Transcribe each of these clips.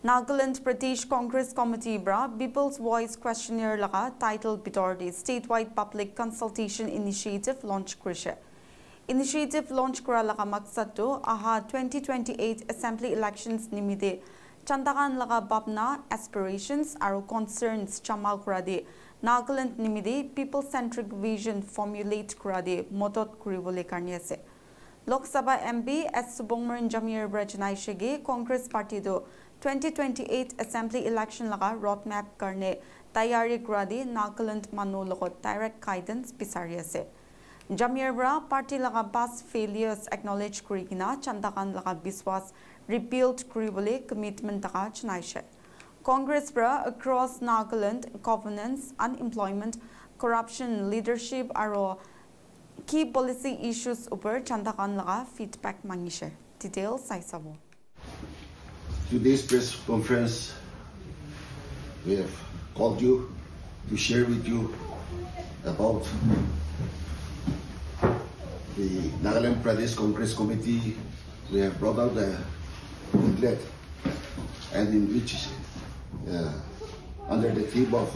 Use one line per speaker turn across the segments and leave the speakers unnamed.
Nagaland Pradesh Congress Committee bra People's Voice Questionnaire laga title bitordi statewide public consultation initiative launch krishe. Initiative launch kura laga maksad to aha 2028 assembly elections nimide chandagan laga babna aspirations aru concerns chamal kura de Nagaland nimide people centric vision formulate kura de modot kuribole karni ase. Lok Sabha MP S Subongmarin Jamir Brajnai Shege Congress Party do 2028 Assembly election laga roadmap karne tayari kuradi Nagaland manu logot direct guidance pisari ase. Jamir Bra party laga past failures acknowledge kurigina chandakan laga biswas rebuild kuribole commitment daga chanaishe. Congress bra across Nagaland governance, unemployment, corruption, leadership aro key policy issues upar chandakan laga feedback mangishe. Details saisabo.
Today's press conference, we have called you to share with you about the Nagaland Pradesh Congress Committee. We have brought out a booklet and in which, under the theme of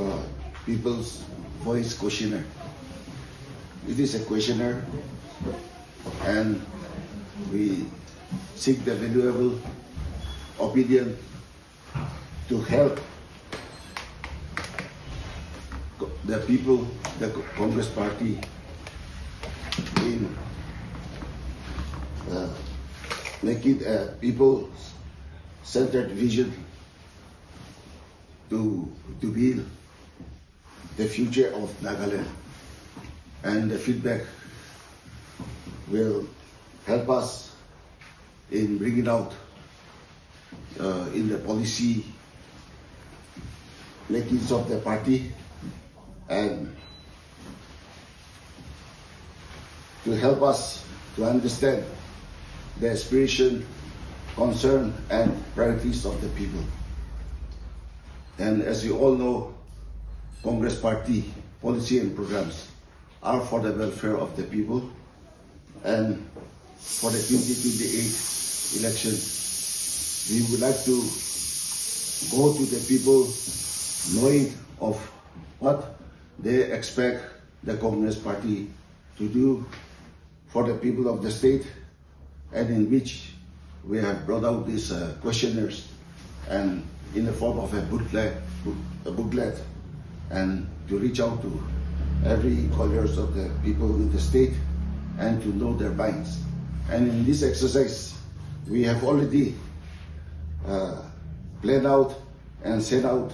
People's Voice Questionnaire. It is a questionnaire and we seek the valuable opinion to help the people, the Congress Party in making a people-centered vision to build the future of Nagaland. And the feedback will help us in bringing out in the policy makings of the party and to help us to understand the aspiration, concern and priorities of the people. And as you all know, Congress Party policy and programs are for the welfare of the people and for the 2028 election. We would like to go to the people knowing of what they expect the Congress Party to do for the people of the state, and in which we have brought out these questionnaires and in the form of a booklet and to reach out to every corners of the people in the state and to know their minds. And in this exercise, we have already planned out and sent out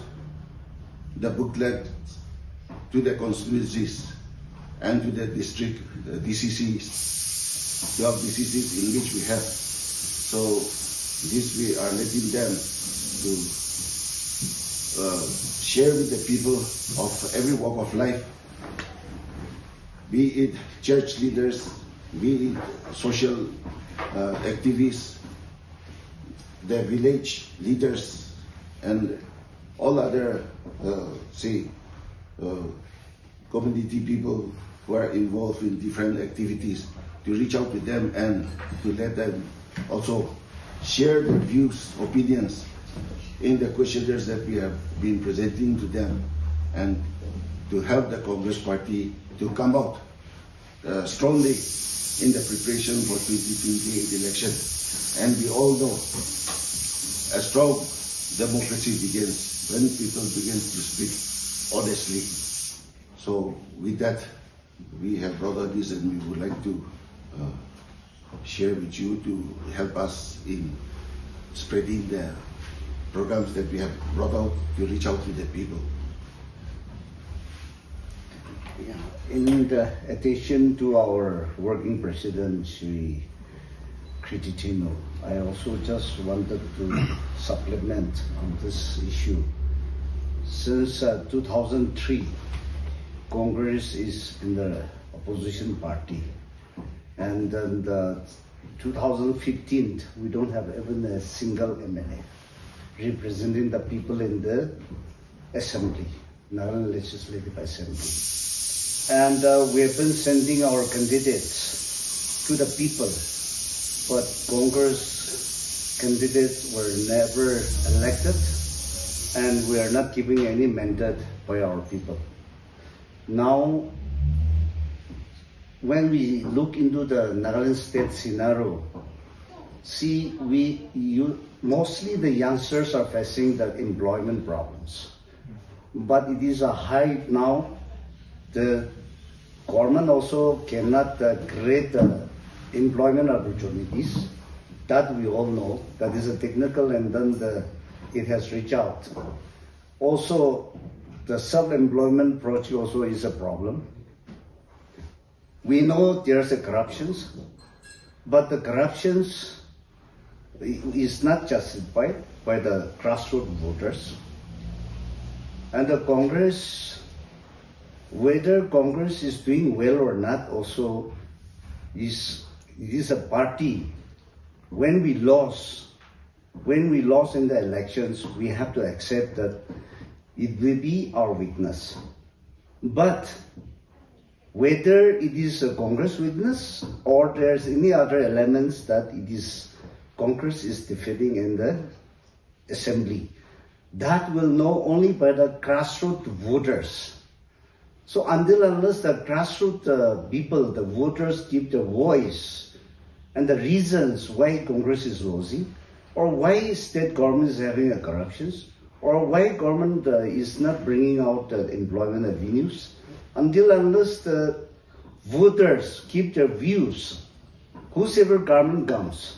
the booklet to the constituencies and to the district DCCs, 12 DCCs in which we have. So this we are letting them to share with the people of every walk of life, be it church leaders, be it social activists, the village leaders, and all other, community people who are involved in different activities, to reach out to them and to let them also share their views, opinions in the questionnaires that we have been presenting to them, and to help the Congress Party to come out strongly in the preparation for 2028 election. And we all know a strong democracy begins when people begin to speak honestly. So with that, we have brought out this and we would like to share with you to help us in spreading the programs that we have brought out to reach out to the people.
Yeah. In the addition to our working president, Sri Krititino, I also just wanted to supplement on this issue. Since 2003, Congress is in the opposition party, and then the 2015, we don't have even a single MLA representing the people in the assembly, Nagaland Legislative Assembly. And we have been sending our candidates to the people, but Congress candidates were never elected, and we are not giving any mandate by our people. Now, when we look into the Nagaland state scenario, see, mostly the youngsters are facing the employment problems. But it is a high now. The government also cannot create employment opportunities. That we all know. That is a technical, and then it has reached out. Also, the self-employment project also is a problem. We know there's a corruptions, but the corruptions is not justified by the grassroots voters. And the Congress, whether Congress is doing well or not, also it is a party. When we lost in the elections, we have to accept that it will be our weakness. But whether it is a Congress weakness or there's any other elements that Congress is defeating in the assembly, that will know only by the grassroots voters. So until unless the grassroots people, the voters, give the voice and the reasons why Congress is losing, or why state government is having a corruptions, or why government is not bringing out employment avenues, until unless the voters keep their views, whosoever government comes,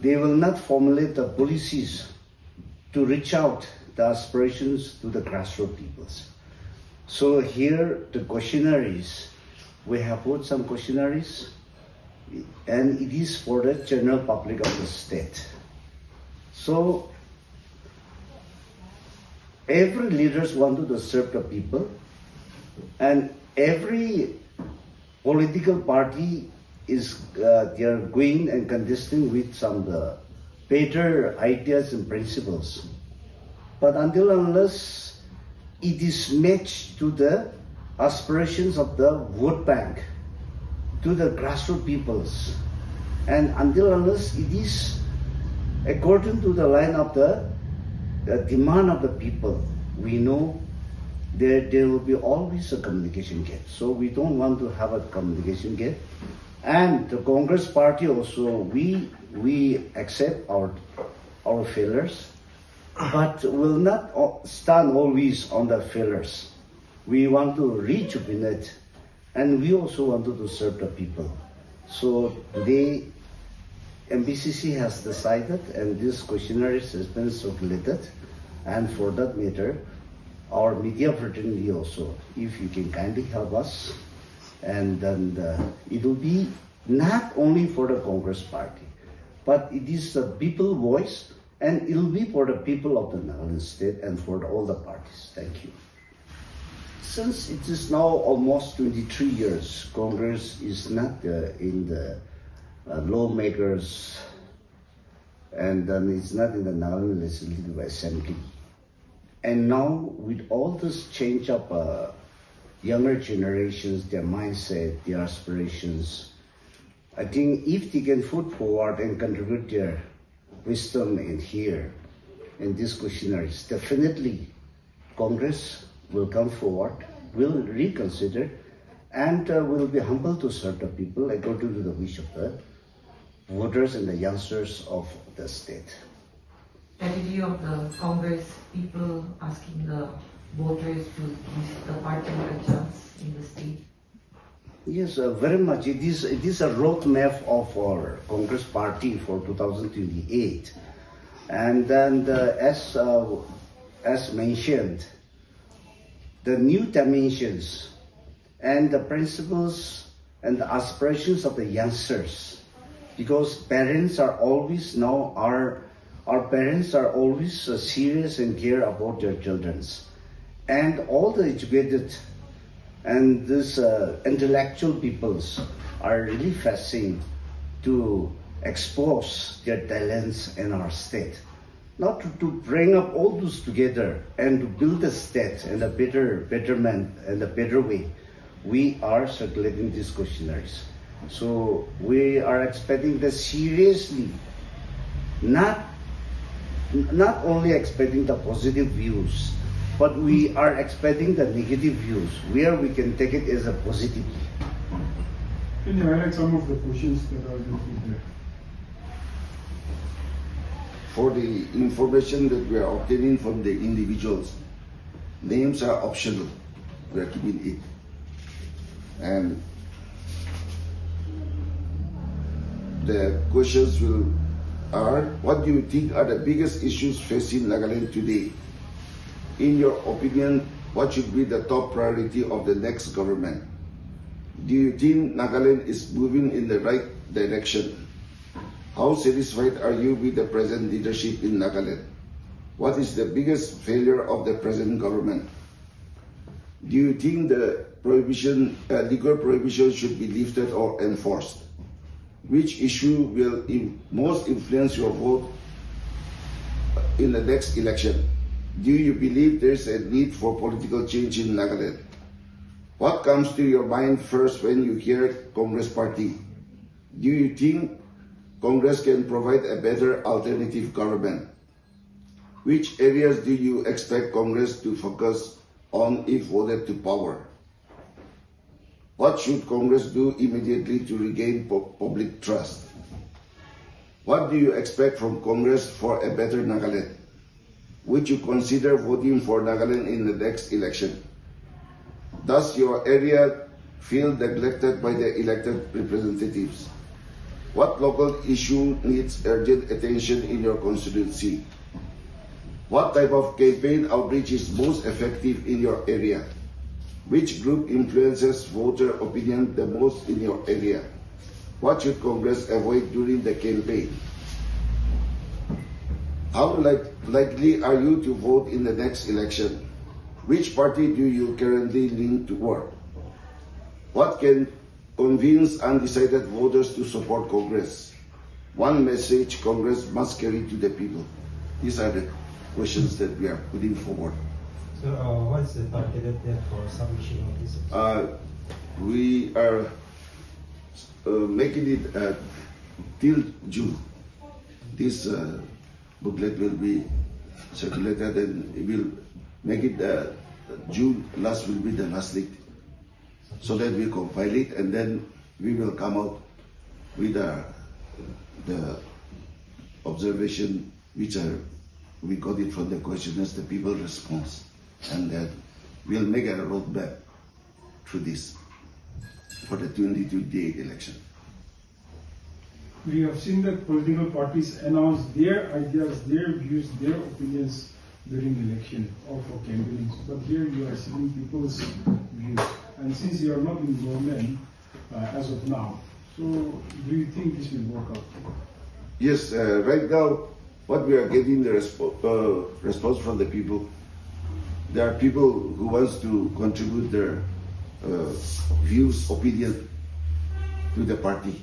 they will not formulate the policies to reach out the aspirations to the grassroots peoples. So here the questionnaires, we have put some questionnaires, and it is for the general public of the state. So every leaders wanted to serve the people, and every political party is they are going and contesting with some better ideas and principles. But until unless it is matched to the aspirations of the vote bank, to the grassroots peoples, and until unless it is according to the line of the demand of the people, we know there will be always a communication gap. So we don't want to have a communication gap. And the Congress party also, we accept our failures, but will not stand always on the failures. We want to rejuvenate, and we also wanted to serve the people. So today, MPCC has decided, and this questionnaire has been circulated, and for that matter, our media fraternity also, if you can kindly help us, and then it will be not only for the Congress party, but it is the people voice, and it will be for the people of the Nagaland state and for all the parties. Thank you. Since it is now almost 23 years, Congress is not in the lawmakers, and then it's not in the Nagaland Legislative Assembly. And now with all this change of younger generations, their mindset, their aspirations, I think if they can put forward and contribute their wisdom in here, in these questionnaires, definitely Congress will come forward, will reconsider, and will be humble to serve the people according to the wish of the voters and the youngsters of the state.
Strategy of the Congress people asking the voters to give the party a chance in the state?
Yes, very much. It is a roadmap of our Congress party for 2028, and then as mentioned, the new dimensions and the principles and the aspirations of the youngsters, because parents are always now our parents are always serious and care about their children, and all the educated and these intellectual peoples are really facing to expose their talents in our state. Not to bring up all those together and to build a state and a betterment and a better way, we are circulating these questionnaires. So we are expecting that seriously not only expecting the positive views, but we are expecting the negative views where we can take it as a positive.
Can you highlight some of the questions that are listed there?
For the information that we are obtaining from the individuals, names are optional. We are keeping it. And the questions are, what do you think are the biggest issues facing Nagaland today? In your opinion, what should be the top priority of the next government? Do you think Nagaland is moving in the right direction? How satisfied are you with the present leadership in Nagaland? What is the biggest failure of the present government? Do you think the liquor prohibition should be lifted or enforced? Which issue will most influence your vote in the next election? Do you believe there is a need for political change in Nagaland? What comes to your mind first when you hear Congress Party? Do you think Congress can provide a better alternative government? Which areas do you expect Congress to focus on if voted to power? What should Congress do immediately to regain public trust? What do you expect from Congress for a better Nagaland? Would you consider voting for Nagaland in the next election? Does your area feel neglected by the elected representatives? What local issue needs urgent attention in your constituency? What type of campaign outreach is most effective in your area? Which group influences voter opinion the most in your area? What should Congress avoid during the campaign? How likely are you to vote in the next election? Which party do you currently lean toward? What can convince undecided voters to support Congress? One message Congress must carry to the people. These are the questions that we are putting forward.
So, what is the targeted date for submission of this?
We are making it till June. This booklet will be circulated and it will make it June last will be the last date. So that we compile it and then we will come out with the observation which we got it from the questionnaires, the people response, and then we'll make a roadmap through this for the 2028 election.
We have seen that political parties announce their ideas, their views, their opinions during election or for campaigns. But here you are seeing people's views. And since you are not in government as of now, so do you think this will work out?
Yes, right now, what we are getting the response from the people, there are people who wants to contribute their views, opinion to the party,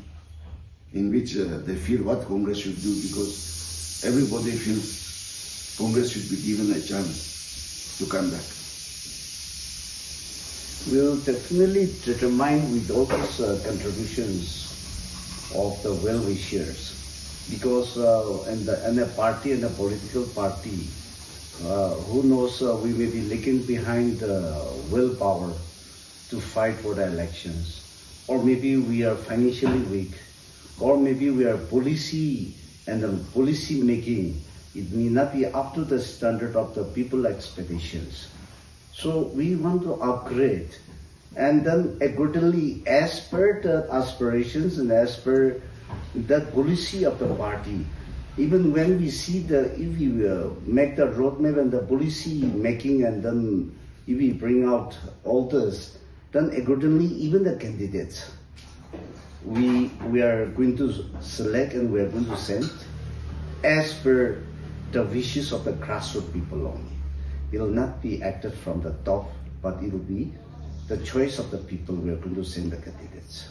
in which they feel what Congress should do, because everybody feels Congress should be given a chance to come back.
We'll definitely determine with all those contributions of the well-wishers, because in a party, in a political party, who knows, we may be lacking behind the willpower to fight for the elections, or maybe we are financially weak, or maybe we are policy and the policy making, it may not be up to the standard of the people expectations. So we want to upgrade and then accordingly as per the aspirations and as per the policy of the party. Even when we see if we make the roadmap and the policy making and then if we bring out all this, then accordingly even the candidates, we are going to select and we are going to send as per the wishes of the grassroots people only. It will not be acted from the top, but it will be the choice of the people we are going to send the candidates.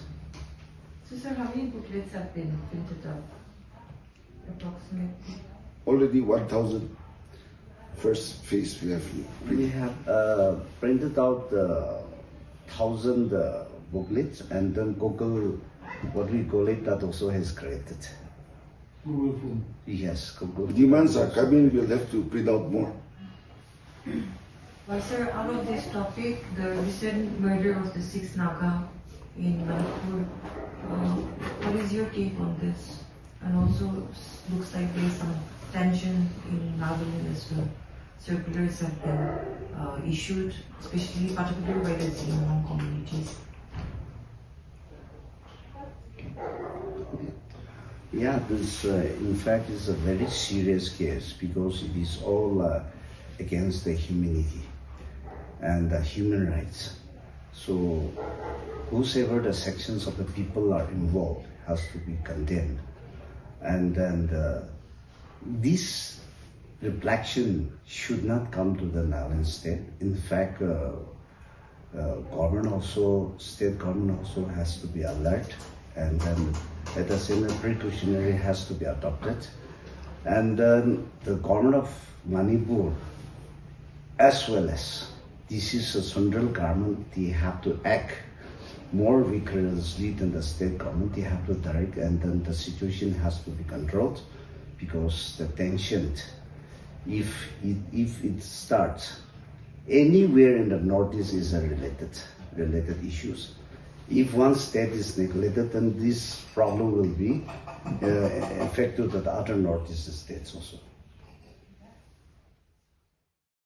So, sir, how many booklets have been printed out? Approximately.
Already 1,000 first phase we have
We
printed.
have printed out 1,000 booklets, and then Google, what we call it, that also has created.
Google form.
Yes, Google.
Demands are coming, we'll have to print out more.
Well, sir, out of this topic, the recent murder of the 6 Naga in Manipur, what is your take on this? And also, looks like there's some tension in Nagaland as well. Circulars have been issued, especially particularly by the Xinjiang communities.
Yeah, this in fact is a very serious case because it is all against the humanity and the human rights. So whosoever the sections of the people are involved has to be condemned. And then this reflection should not come to the Nagaland state. In fact, government also, state government also has to be alert, and then at the same time precautionary has to be adopted. And then the government of Manipur, as well as this is a central government, they have to act more vigorously than the state government. They have to direct, and then the situation has to be controlled, because the tension, if it starts anywhere in the Northeast, is a related issues. If one state is neglected, then this problem will be effective to the other Northeast states also.